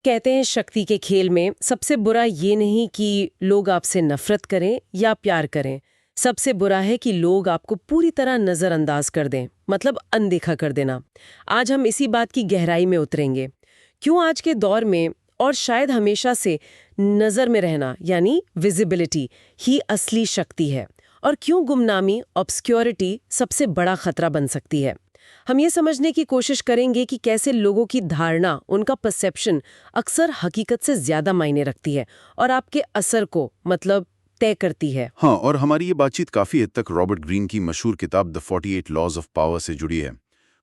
कहते हैं शक्ति के खेल में सबसे बुरा ये नहीं कि लोग आपसे नफरत करें या प्यार करें। सबसे बुरा है कि लोग आपको पूरी तरह नजरअंदाज कर दें, मतलब अनदेखा कर देना। आज हम इसी बात की गहराई में उतरेंगे। क्यों आज के दौर में और शायद हमेशा से नजर में रहना यानी विजिबिलिटी ही असली शक्ति है, और क्यों गुमनामी ऑब्सक्योरिटी सबसे बड़ा खतरा बन सकती है। हम ये समझने की कोशिश करेंगे कि कैसे लोगों की धारणा, उनका परसेप्शन अक्सर हकीकत से ज्यादा मायने रखती है और आपके असर को मतलब तय करती है। हाँ, और हमारी ये बातचीत काफ़ी हद तक रॉबर्ट ग्रीन की मशहूर किताब द 48 लॉज ऑफ पावर से जुड़ी है,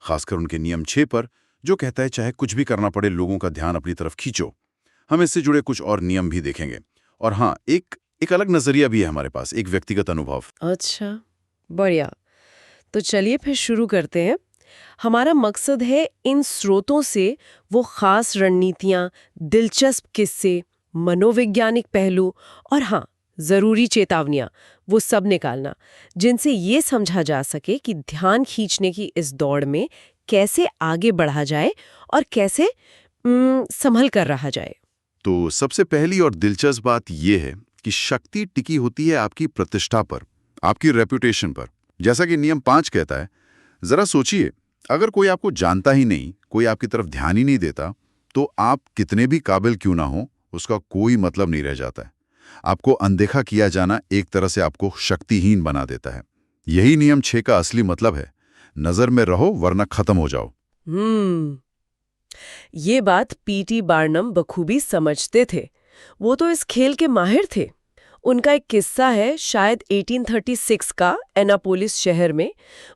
खासकर उनके नियम 6 पर, जो कहता है चाहे कुछ भी करना पड़े लोगों का ध्यान अपनी तरफ खींचो। हम इससे जुड़े कुछ और नियम भी देखेंगे। और हाँ, एक अलग नजरिया भी है हमारे पास, एक व्यक्तिगत अनुभव। अच्छा, बढ़िया। तो चलिए फिर शुरू करते हैं। हमारा मकसद है इन स्रोतों से वो खास रणनीतियां, दिलचस्प किस्से, मनोवैज्ञानिक पहलू और हाँ, जरूरी चेतावनियां, वो सब निकालना, जिनसे ये समझा जा सके कि ध्यान खींचने की इस दौड़ में कैसे आगे बढ़ा जाए और कैसे संभल कर रहा जाए। तो सबसे पहली और दिलचस्प बात यह है कि शक्ति टिकी होती है आपकी प्रतिष्ठा पर, आपकी रेपुटेशन पर। जैसा कि नियम 5 कहता है, जरा सोचिए, अगर कोई आपको जानता ही नहीं, कोई आपकी तरफ ध्यान ही नहीं देता, तो आप कितने भी काबिल क्यों ना हो, उसका कोई मतलब नहीं रह जाता है। आपको अनदेखा किया जाना एक तरह से आपको शक्तिहीन बना देता है। यही नियम 6 का असली मतलब है, नजर में रहो वरना खत्म हो जाओ। हम्म ये बात पीटी बार्नम बखूबी समझते थे। वो तो इस खेल के माहिर थे। उनका एक किस्सा है, शायद 1836 का, एनापोलिस शहर में।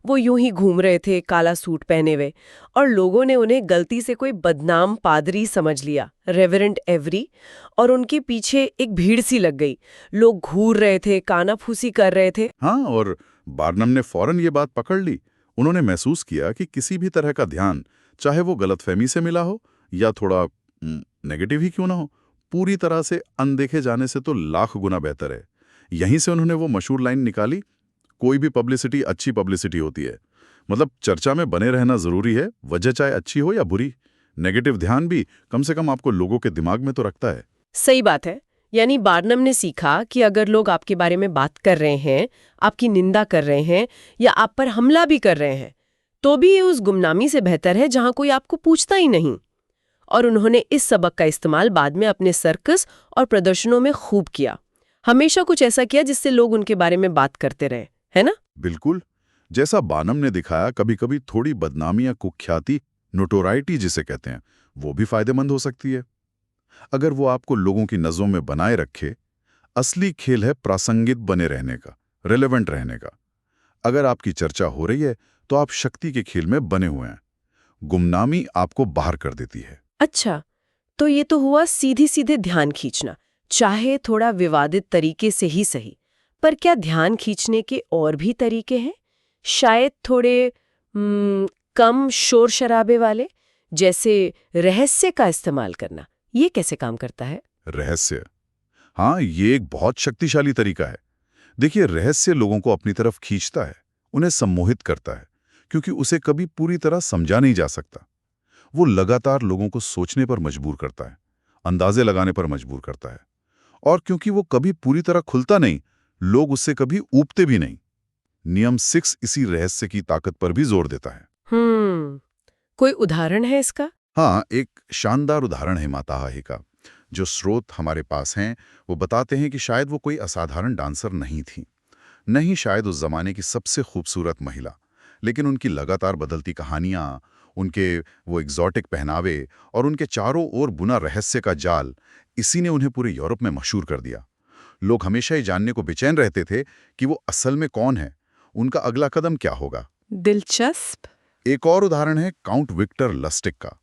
वो यूं ही घूम रहे थे काला सूट पहने हुए, और लोगों ने उन्हें गलती से कोई बदनाम पादरी समझ लिया, रेवरेंड एवरी, और उनके पीछे एक भीड़ सी लग गई। लोग घूर रहे थे, कानाफूसी कर रहे थे। हाँ, और बार्नम ने फौरन ये बात पकड़ ली। उन्होंने महसूस किया कि किसी भी तरह का ध्यान, चाहे वो गलतफहमी से मिला हो या थोड़ा नेगेटिव ही क्यों ना हो, पूरी तरह से अनदेखे जाने से तो लाख गुना बेहतर है। यहीं से उन्होंने वो मशहूर लाइन निकाली, कोई भी पब्लिसिटी अच्छी पब्लिसिटी होती है। मतलब चर्चा में बने रहना जरूरी है, वजह चाहे अच्छी हो या बुरी। नेगेटिव ध्यान भी कम से कम आपको लोगों के दिमाग में तो रखता है। सही बात है। यानी बार्नम ने सीखा कि अगर लोग आपके बारे में बात कर रहे हैं, आपकी निंदा कर रहे हैं या आप पर हमला भी कर रहे हैं, तो भी ये उस गुमनामी से बेहतर है जहां कोई आपको पूछता ही नहीं। और उन्होंने इस सबक का इस्तेमाल बाद में अपने सर्कस और प्रदर्शनों में खूब किया। हमेशा कुछ ऐसा किया जिससे लोग उनके बारे में बात करते रहे, है ना? बिल्कुल, जैसा बानम ने दिखाया, कभी कभी थोड़ी बदनामी या कुख्याति, नोटोराइटी जिसे कहते हैं, वो भी फायदेमंद हो सकती है, अगर वो आपको लोगों की नजरों में बनाए रखे। असली खेल है प्रासंगिक बने रहने का, रिलेवेंट रहने का। अगर आपकी चर्चा हो रही है तो आप शक्ति के खेल में बने हुए हैं, गुमनामी आपको बाहर कर देती है। अच्छा, तो ये तो हुआ सीधे सीधे ध्यान खींचना, चाहे थोड़ा विवादित तरीके से ही सही। पर क्या ध्यान खींचने के और भी तरीके हैं, शायद थोड़े कम शोर शराबे वाले, जैसे रहस्य का इस्तेमाल करना? ये कैसे काम करता है? रहस्य, हाँ, ये एक बहुत शक्तिशाली तरीका है। देखिए, रहस्य लोगों को अपनी तरफ खींचता है, उन्हें सम्मोहित करता है, क्योंकि उसे कभी पूरी तरह समझा नहीं जा सकता। वो लगातार लोगों को सोचने पर मजबूर करता है, अंदाजे लगाने पर मजबूर करता है। और क्योंकि वो कभी पूरी तरह खुलता नहीं, लोग उससे कभी ऊबते भी नहीं। नियम 6 इसी रहस्य की ताकत पर भी जोर देता है। कोई उदाहरण है इसका? हाँ, एक शानदार उदाहरण है माता हाही का। जो स्रोत हमारे पास हैं, वो बताते हैं कि शायद वो कोई असाधारण डांसर नहीं थी, नहीं शायद उस जमाने की सबसे खूबसूरत महिला, लेकिन उनकी लगातार बदलती कहानियाँ, उनके वो एग्जॉटिक पहनावे और उनके चारों ओर बुना रहस्य का जाल, इसी ने उन्हें पूरे यूरोप में मशहूर कर दिया। लोग हमेशा ही जानने को बेचैन रहते थे कि वो असल में कौन है, उनका अगला कदम क्या होगा। दिलचस्प। एक और उदाहरण है काउंट विक्टर लस्टिक का,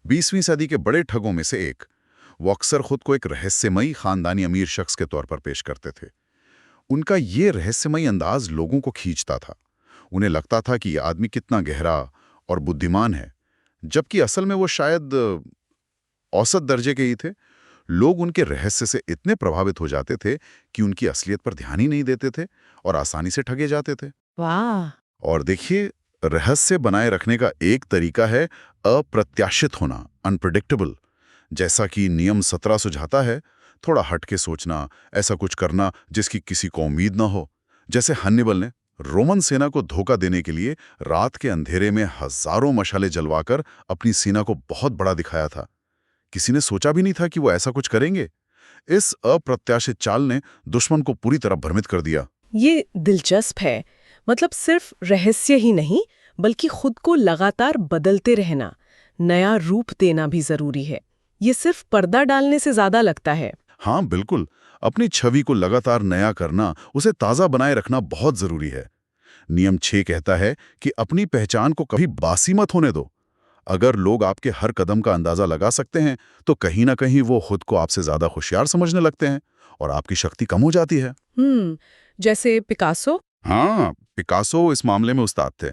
20वीं सदी के बड़े ठगों में से एक। वो अक्सर खुद को एक रहस्यमयी खानदानी अमीर शख्स के तौर पर पेश करते थे। उनका ये रहस्यमयी अंदाज लोगों को खींचता था। उन्हें लगता था कि यह आदमी कितना गहरा और बुद्धिमान है, जबकि असल में वो शायद औसत दर्जे के ही थे। लोग उनके रहस्य से इतने प्रभावित हो जाते थे कि उनकी असलियत पर ध्यान ही नहीं देते थे और आसानी से ठगे जाते थे। वाह। और देखिए, रहस्य बनाए रखने का एक तरीका है अप्रत्याशित होना, अनप्रेडिक्टेबल। जैसा कि नियम 17 सुझाता है, थोड़ा हट के सोचना, ऐसा कुछ करना जिसकी किसी को उम्मीद ना हो। जैसे हन्निबल ने रोमन सेना को धोखा देने के लिए रात के अंधेरे में हजारों मशाले जलवाकर अपनी सेना को बहुत बड़ा दिखाया था। किसी ने सोचा भी नहीं था कि वो ऐसा कुछ करेंगे। इस अप्रत्याशित चाल ने दुश्मन को पूरी तरह भ्रमित कर दिया। ये दिलचस्प है। मतलब सिर्फ रहस्य ही नहीं, बल्कि खुद को लगातार बदलते रहना, नया रूप देना भी जरूरी है। ये सिर्फ पर्दा डालने से ज्यादा लगता है। हाँ बिल्कुल, अपनी छवि को लगातार नया करना, उसे ताज़ा बनाए रखना बहुत जरूरी है। नियम 6 कहता है कि अपनी पहचान को कभी बासी मत होने दो। अगर लोग आपके हर कदम का अंदाजा लगा सकते हैं, तो कहीं ना कहीं वो खुद को आपसे ज्यादा होशियार समझने लगते हैं और आपकी शक्ति कम हो जाती है। जैसे पिकासो। हाँ, पिकासो इस मामले में उस्ताद थे।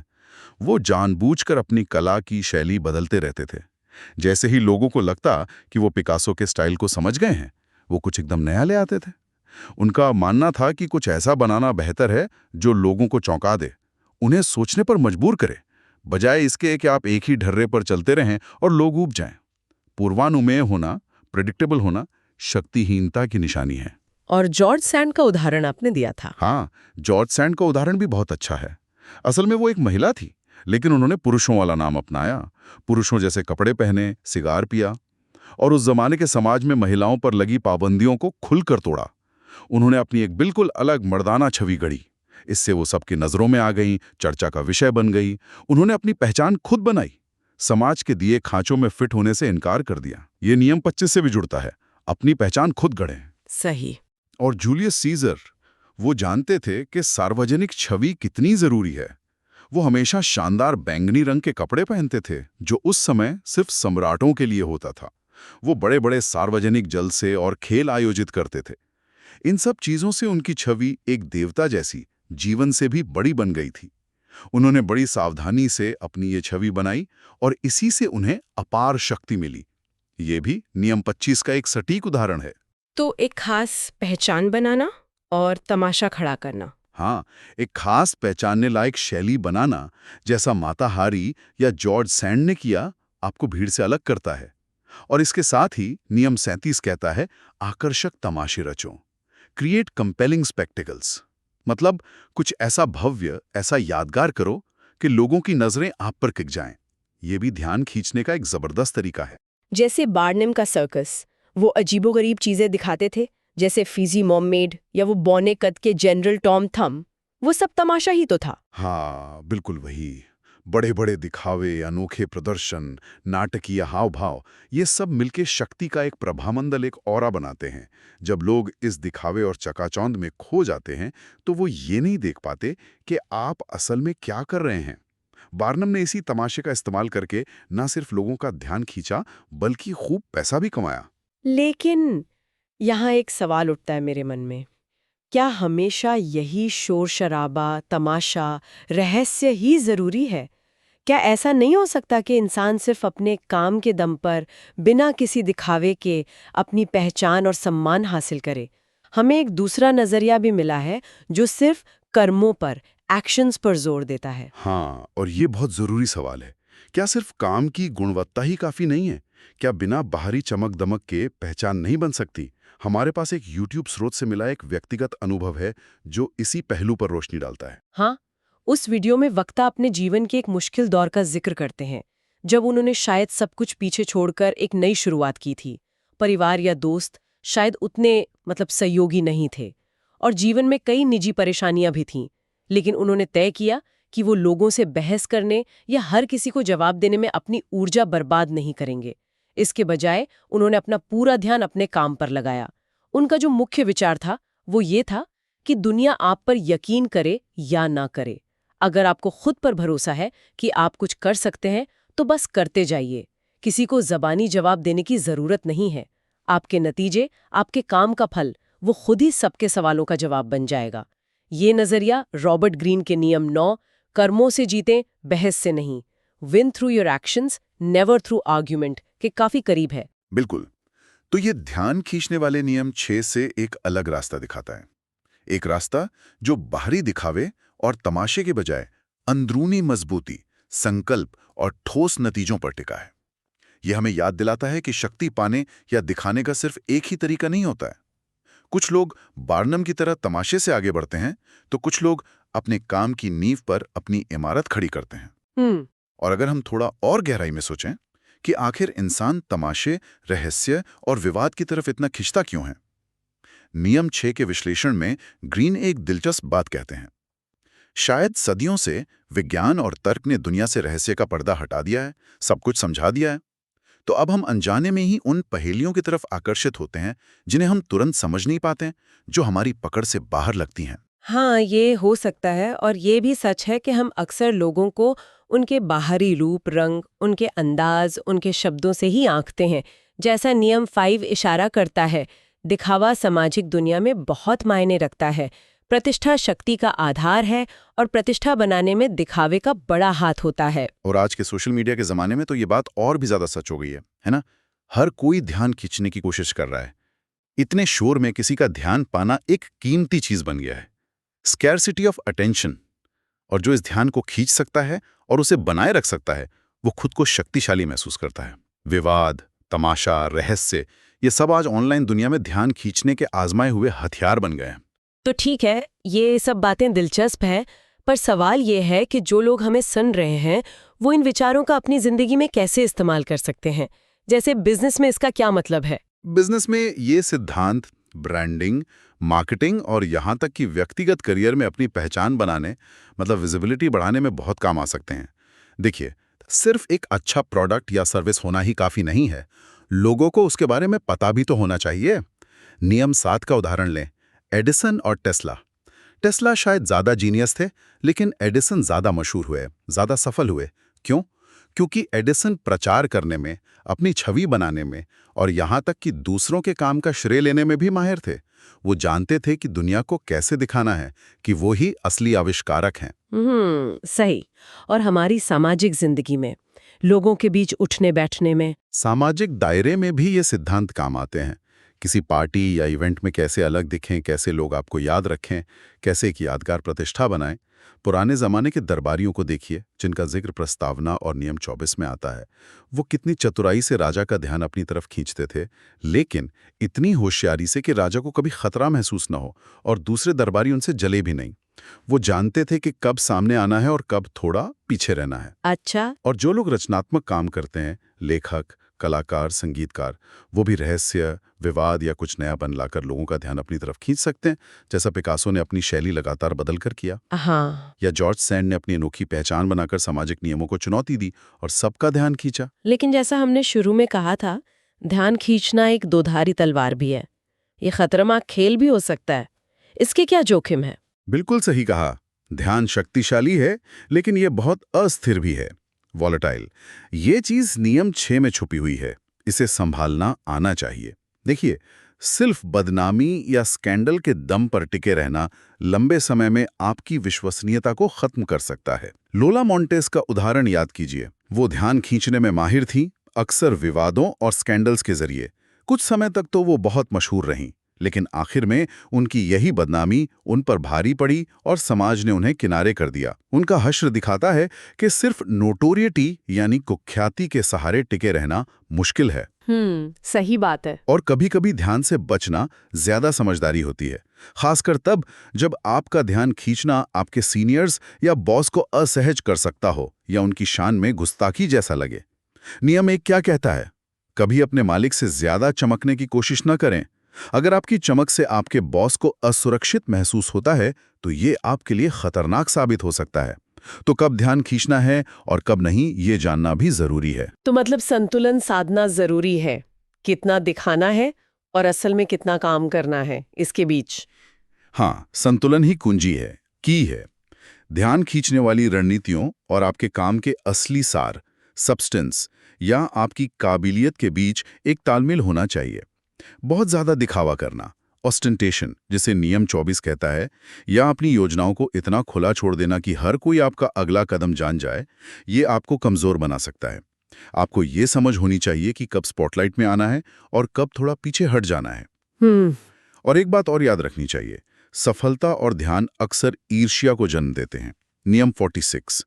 वो जानबूझकर अपनी कला की शैली बदलते रहते थे। जैसे ही लोगों को लगता कि वो पिकासो के स्टाइल को समझ गए हैं, वो कुछ एकदम नया ले आते थे। उनका मानना था कि कुछ ऐसा बनाना बेहतर है जो लोगों को चौंका दे, उन्हें सोचने पर मजबूर करे, बजाय इसके कि आप एक ही ढर्रे पर चलते रहें और लोग ऊब जाएं। पूर्वानुमेय होना, प्रेडिक्टेबल होना, शक्तिहीनता की निशानी है। और जॉर्ज सैंड का उदाहरण आपने दिया था। हाँ, जॉर्ज सैंड का उदाहरण भी बहुत अच्छा है। असल में वो एक महिला थी, लेकिन उन्होंने पुरुषों वाला नाम अपनाया। पुरुषों जैसे कपड़े पहने, सिगार पिया और उस जमाने के समाज में महिलाओं पर लगी पाबंदियों को खुलकर तोड़ा। उन्होंने अपनी एक बिल्कुल अलग मर्दाना छवि गढ़ी। इससे वो सबकी नजरों में आ गई, चर्चा का विषय बन गई। उन्होंने अपनी पहचान खुद बनाई, समाज के दिए खांचों में फिट होने से इनकार कर दिया। ये नियम 25 से भी जुड़ता है, अपनी पहचान खुद गढ़ें। सही। और जूलियस सीजर, वो जानते थे कि सार्वजनिक छवि कितनी जरूरी है। वो हमेशा शानदार बैंगनी रंग के कपड़े पहनते थे, जो उस समय सिर्फ सम्राटों के लिए होता था। वो बड़े बड़े सार्वजनिक जलसे और खेल आयोजित करते थे। इन सब चीजों से उनकी छवि एक देवता जैसी, जीवन से भी बड़ी बन गई थी। उन्होंने बड़ी सावधानी से अपनी ये छवि बनाई और इसी से उन्हें अपार शक्ति मिली। ये भी नियम 25 का एक सटीक उदाहरण है। तो एक खास पहचान बनाना और तमाशा खड़ा करना। हाँ, एक खास पहचानने लायक शैली बनाना, जैसा माता हारी या जॉर्ज सैंड ने किया, आपको भीड़ से अलग करता है। और इसके साथ ही नियम 37 कहता है, आकर्षक तमाशे रचो, क्रिएट कंपेलिंग स्पेक्टिकल्स। मतलब कुछ ऐसा भव्य, ऐसा यादगार करो कि लोगों की नजरें आप पर टिक जाएं। ये भी ध्यान खींचने का एक जबरदस्त तरीका है। जैसे बार्नम का सर्कस, वो अजीबोगरीब चीजें दिखाते थे, जैसे फीजी मॉममेड या वो बौने कद के जनरल टॉम थम। वो सब तमाशा ही तो था। हाँ, बिल्कुल वही। बड़े बड़े दिखावे, अनोखे प्रदर्शन, नाटकीय हाव भाव, ये सब मिलके शक्ति का एक प्रभामंडल, एक ऑरा बनाते हैं। जब लोग इस दिखावे और चकाचौंध में खो जाते हैं, तो वो ये नहीं देख पाते कि आप असल में क्या कर रहे हैं। बार्नम ने इसी तमाशे का इस्तेमाल करके न सिर्फ लोगों का ध्यान खींचा, बल्कि खूब पैसा भी कमाया। लेकिन यहाँ एक सवाल उठता है मेरे मन में। क्या हमेशा यही शोर शराबा, तमाशा, रहस्य ही जरूरी है? क्या ऐसा नहीं हो सकता कि इंसान सिर्फ अपने काम के दम पर, बिना किसी दिखावे के, अपनी पहचान और सम्मान हासिल करे? हमें एक दूसरा नजरिया भी मिला है, जो सिर्फ कर्मों पर, एक्शंस पर जोर देता है। हाँ, और ये बहुत जरूरी सवाल है। क्या सिर्फ काम की गुणवत्ता ही काफी नहीं है? क्या बिना बाहरी चमक दमक के पहचान नहीं बन सकती? हमारे पास एक YouTube स्रोत से मिला एक व्यक्तिगत अनुभव है, जो इसी पहलू पर रोशनी डालता है। हाँ, उस वीडियो में वक्ता अपने जीवन के एक मुश्किल दौर का जिक्र करते हैं, जब उन्होंने शायद सब कुछ पीछे छोड़कर एक नई शुरुआत की थी। परिवार या दोस्त शायद उतने सहयोगी नहीं थे और जीवन में कई निजी परेशानियां भी थीं, लेकिन उन्होंने तय किया कि वो लोगों से बहस करने या हर किसी को जवाब देने में अपनी ऊर्जा बर्बाद नहीं करेंगे। इसके बजाय उन्होंने अपना पूरा ध्यान अपने काम पर लगाया। उनका जो मुख्य विचार था वो ये था कि दुनिया आप पर यकीन करे या ना करे, अगर आपको खुद पर भरोसा है कि आप कुछ कर सकते हैं, तो बस करते जाइए। किसी को ज़बानी जवाब देने की ज़रूरत नहीं है। आपके नतीजे, आपके काम का फल, वो खुद ही सबके सवालों का जवाब बन जाएगा। ये नज़रिया रॉबर्ट ग्रीन के नियम 9, कर्मों से जीतें, बहस से नहीं, win through your actions, never through argument, के काफ़ी करीब है। बिल्कुल। तो ये ध्यान खींचने वाले नियम 6 से एक अलग रास्ता दिखाता है। एक रास्ता जो बाहरी दिखावे और तमाशे के बजाय अंदरूनी मजबूती, संकल्प और ठोस नतीजों पर टिका है। यह हमें याद दिलाता है कि शक्ति पाने या दिखाने का सिर्फ एक ही तरीका नहीं होता है। कुछ लोग बार्नम की तरह तमाशे से आगे बढ़ते हैं, तो कुछ लोग अपने काम की नींव पर अपनी इमारत खड़ी करते हैं। और अगर हम थोड़ा और गहराई में सोचें कि आखिर इंसान तमाशे, रहस्य और विवाद की तरफ इतना खिंचता क्यों है, नियम 6 के विश्लेषण में ग्रीन एक दिलचस्प बात कहते हैं। शायद सदियों से विज्ञान और तर्क ने दुनिया से रहस्य का पर्दा हटा दिया है, सब कुछ समझा दिया है। तो अब हम अनजाने में ही उन पहेलियों की तरफ आकर्षित होते हैं जिन्हें हम तुरंत समझ नहीं पाते, जो हमारी पकड़ से बाहर लगती हैं। हाँ, ये हो सकता है। और ये भी सच है कि हम अक्सर लोगों को उनके बाहरी रूप, रंग, उनके अंदाज, उनके शब्दों से ही आंकते हैं। जैसा नियम 5 इशारा करता है, दिखावा सामाजिक दुनिया में बहुत मायने रखता है। प्रतिष्ठा शक्ति का आधार है और प्रतिष्ठा बनाने में दिखावे का बड़ा हाथ होता है। और आज के सोशल मीडिया के ज़माने में तो ये बात और भी ज़्यादा सच हो गई है ना? हर कोई ध्यान खींचने की कोशिश कर रहा है। इतने शोर में किसी का ध्यान पाना एक कीमती चीज़ बन गया है। Scarcity of attention. और जो इस ध्यान को खींच सकता है और उसे बनाए रख सकता है, वो खुद को शक्तिशाली महसूस करता है। विवाद, तमाशा, रहस्य, ये सब आज ऑनलाइन दुनिया में ध्यान खींचने के आजमाए हुए हथियार बन गए हैं। तो ठीक है, ये सब बातें दिलचस्प है, पर सवाल ये है कि जो लोग हमें सुन रहे हैं वो इन विचारों का अपनी जिंदगी में कैसे इस्तेमाल कर सकते हैं। जैसे बिजनेस में इसका क्या मतलब है? बिजनेस में ये सिद्धांत ब्रांडिंग, मार्केटिंग और यहाँ तक कि व्यक्तिगत करियर में अपनी पहचान बनाने, मतलब विजिबिलिटी बढ़ाने में बहुत काम आ सकते हैं। देखिए, सिर्फ एक अच्छा प्रोडक्ट या सर्विस होना ही काफ़ी नहीं है, लोगों को उसके बारे में पता भी तो होना चाहिए। नियम 7 का उदाहरण लें, एडिसन और टेस्ला। टेस्ला शायद ज़्यादा जीनियस थे, लेकिन एडिसन ज़्यादा मशहूर हुए, ज़्यादा सफल हुए। क्यों? क्योंकि एडिसन प्रचार करने में, अपनी छवि बनाने में और यहाँ तक कि दूसरों के काम का श्रेय लेने में भी माहिर थे। वो जानते थे कि दुनिया को कैसे दिखाना है कि वो ही असली आविष्कारक हैं। सही। और हमारी सामाजिक जिंदगी में, लोगों के बीच उठने बैठने में, सामाजिक दायरे में भी ये सिद्धांत काम आते हैं। किसी पार्टी या इवेंट में कैसे अलग दिखें, कैसे लोग आपको याद रखें, कैसे एक यादगार प्रतिष्ठा बनाएं। पुराने ज़माने के दरबारियों को देखिए, जिनका जिक्र प्रस्तावना और नियम 24 में आता है। वो कितनी चतुराई से राजा का ध्यान अपनी तरफ खींचते थे, लेकिन इतनी होशियारी से कि राजा को कभी खतरा महसूस न हो और दूसरे दरबारी उनसे जले भी नहीं। वो जानते थे कि कब सामने आना है और कब थोड़ा पीछे रहना है। अच्छा। और जो लोग रचनात्मक काम करते हैं, लेखक, कलाकार, संगीतकार, वो भी रहस्य, विवाद या कुछ नया बन लाकर लोगों का ध्यान अपनी तरफ खींच सकते हैं, जैसा पिकासो ने अपनी शैली लगातार बदल कर किया। हाँ। या जॉर्ज सैंड ने अपनी अनोखी पहचान बनाकर सामाजिक नियमों को चुनौती दी और सबका ध्यान खींचा। लेकिन जैसा हमने शुरू में कहा था, ध्यान खींचना एक दोधारी तलवार भी है। ये खतरनाक खेल भी हो सकता है। इसके क्या जोखिम है? बिल्कुल सही कहा। ध्यान शक्तिशाली है, लेकिन यह बहुत अस्थिर भी है, वॉलेटाइल। ये चीज नियम 6 में छुपी हुई है, इसे संभालना आना चाहिए। देखिए, सिर्फ बदनामी या स्कैंडल के दम पर टिके रहना लंबे समय में आपकी विश्वसनीयता को खत्म कर सकता है। लोला मॉन्टेस का उदाहरण याद कीजिए। वो ध्यान खींचने में माहिर थी, अक्सर विवादों और स्कैंडल्स के जरिए। कुछ समय तक तो वो बहुत मशहूर रहीं, लेकिन आखिर में उनकी यही बदनामी उन पर भारी पड़ी और समाज ने उन्हें किनारे कर दिया। उनका हश्र दिखाता है कि सिर्फ नोटोरियटी यानी कुख्याति के सहारे टिके रहना मुश्किल है। सही बात है। और कभी-कभी ध्यान से बचना ज्यादा समझदारी होती है, खासकर तब जब आपका ध्यान खींचना आपके सीनियर्स या बॉस को असहज कर सकता हो या उनकी शान में गुस्ताखी जैसा लगे। नियम 1 क्या कहता है? कभी अपने मालिक से ज्यादा चमकने की कोशिश न करें। अगर आपकी चमक से आपके बॉस को असुरक्षित महसूस होता है, तो ये आपके लिए खतरनाक साबित हो सकता है। तो कब ध्यान खींचना है और कब नहीं, ये जानना भी जरूरी है। तो मतलब संतुलन साधना जरूरी है, कितना दिखाना है और असल में कितना काम करना है इसके बीच। हाँ, संतुलन ही कुंजी है, की है। ध्यान खींचने वाली रणनीतियों और आपके काम के असली सार, सब्सटेंस या आपकी काबिलियत के बीच एक तालमेल होना चाहिए। बहुत ज्यादा दिखावा करना, ऑस्टेंटेशन, जिसे नियम 24 कहता है, या अपनी योजनाओं को इतना खुला छोड़ देना कि हर कोई आपका अगला कदम जान जाए, ये आपको कमजोर बना सकता है। आपको ये समझ होनी चाहिए कि कब स्पॉटलाइट में आना है और कब थोड़ा पीछे हट जाना है। और एक बात और याद रखनी चाहिए, सफलता और ध्यान अक्सर ईर्ष्या को जन्म देते हैं। नियम 46,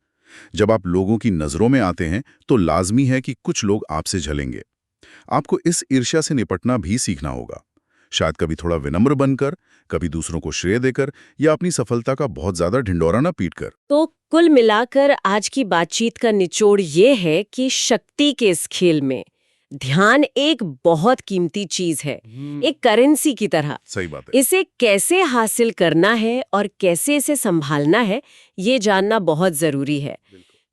जब आप लोगों की नज़रों में आते हैं तो लाजमी है कि कुछ लोग आपसे झलेंगे। आपको इस ईर्ष्या से निपटना भी सीखना होगा। शायद कभी थोड़ा विनम्र बनकर, कभी दूसरों को श्रेय देकर या अपनी सफलता का बहुत ज्यादा ढिंढोरा ना पीटकर। तो कुल मिलाकर आज की बातचीत का निचोड़ ये है कि शक्ति के इस खेल में ध्यान एक बहुत कीमती चीज है, एक करेंसी की तरह। सही बात है। इसे कैसे हासिल करना है और कैसे इसे संभालना है, ये जानना बहुत जरूरी है।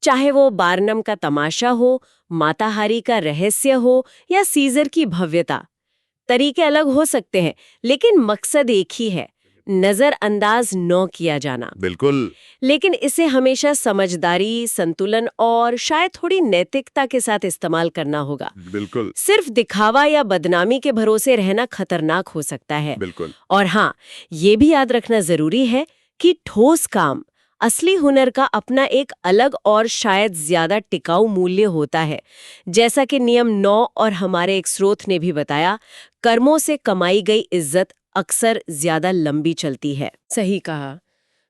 चाहे वो बारनम का तमाशा हो, माताहारी का रहस्य हो या सीजर की भव्यता। तरीके अलग हो सकते हैं, लेकिन मकसद एक ही है, नजरअंदाज न किया जाना। बिल्कुल। लेकिन इसे हमेशा समझदारी, संतुलन और शायद थोड़ी नैतिकता के साथ इस्तेमाल करना होगा। बिल्कुल। सिर्फ दिखावा या बदनामी के भरोसे रहना खतरनाक हो सकता है। बिल्कुल। और हाँ, ये भी याद रखना जरूरी है कि ठोस काम, असली हुनर का अपना एक अलग और शायद ज्यादा टिकाऊ मूल्य होता है। जैसा कि नियम 9 और हमारे एक स्रोत ने भी बताया, कर्मों से कमाई गई इज्जत अक्सर ज्यादा लंबी चलती है। सही कहा।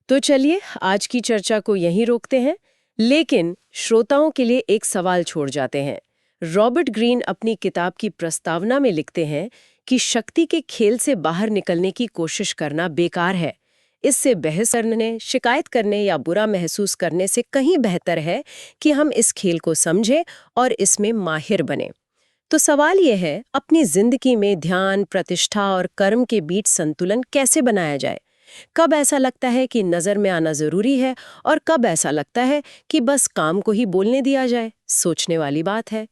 तो चलिए आज की चर्चा को यहीं रोकते हैं, लेकिन श्रोताओं के लिए एक सवाल छोड़ जाते हैं। रॉबर्ट ग्रीन अपनी किताब की प्रस्तावना में लिखते हैं कि शक्ति के खेल से बाहर निकलने की कोशिश करना बेकार है। इससे बहस करने, शिकायत करने या बुरा महसूस करने से कहीं बेहतर है कि हम इस खेल को समझें और इसमें माहिर बनें। तो सवाल यह है, अपनी जिंदगी में ध्यान, प्रतिष्ठा और कर्म के बीच संतुलन कैसे बनाया जाए? कब ऐसा लगता है कि नजर में आना जरूरी है और कब ऐसा लगता है कि बस काम को ही बोलने दिया जाए? सोचने वाली बात है।